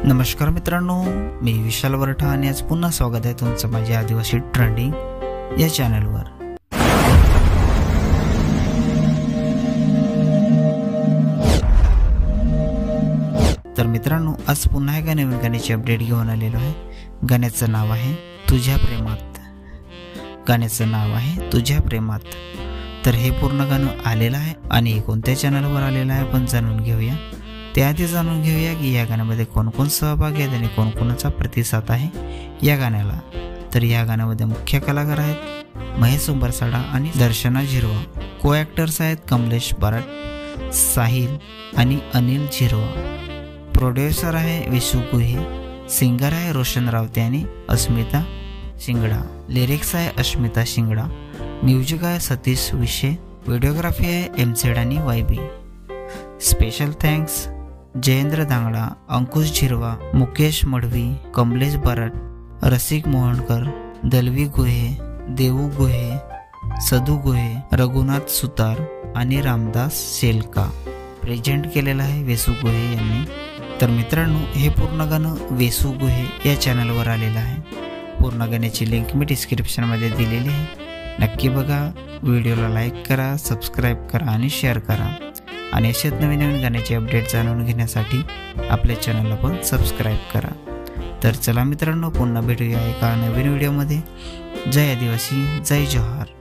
नमस्कार मित्रांनो, मी विशाल वरठा आणि आज पुन्हा स्वागत आहे तुमचं माझ्या आदिवासी ट्रेंडिंग या चॅनलवर। तर मित्रांनो, आज पुन्हा एका नवीन गाण्याची अपडेट घेऊन आलेलो आहे। गाण्याचं नाव आहे तुझ्या प्रेमात। गाण्याचं नाव आहे तुझ्या प्रेमात। तर हे पूर्ण गाणं आलेलं आहे आणि कोणत्या चॅनलवर आलेलं आहे आपण जाणून घेऊया। त्याआधी जाणून घेऊया की या गाण्यामध्ये कोण कोण सहभागी आहेत आणि कोण कोणाचा प्रतिसाद आहे या गाण्याला। तर या गाण्यामध्ये मुख्य कलाकार आहेत महेश उंबरसाडा आणि दर्शना झिरवा। को ॲक्टर्स आहेत कमलेश बराट, साहिल आणि अनिल झिरवा। प्रोड्युसर आहे विशू गुहे। सिंगर आहे रोशन रावते आणि अस्मिता शिंगडा। लिरिक्स आहे अस्मिता शिंगडा। म्युझिक आहे सतीश विषे। व्हिडिओग्राफी आहे एमझेड आणि वायबी। स्पेशल थँक्स जयेंद्र दांगडा, अंकुश झिरवा, मुकेश मडवी, कमलेश बराट, रसिक मोहनकर, दलवी गुहे, देवू गुहे, सदू गुहे, रघुनाथ सुतार आणि रामदास शेलका। प्रेझेंट केलेला आहे वेसू गुहे यांनी। तर मित्रांनो, हे पूर्ण गाणं वेसू गुहे या चॅनलवर आलेलं आहे। पूर्ण गाण्याची लिंक मी डिस्क्रिप्शनमध्ये दिलेली आहे, नक्की बघा। व्हिडिओला लाईक करा, सबस्क्राईब करा आणि शेअर करा आणि अशाच नवीन नवीन गाण्याचे अपडेट जाणून घेण्यासाठी आपल्या चॅनलला पण सबस्क्राईब करा। तर चला मित्रांनो, पुन्हा भेटूया एका नवीन व्हिडिओमध्ये। जय आदिवासी, जय जोहार।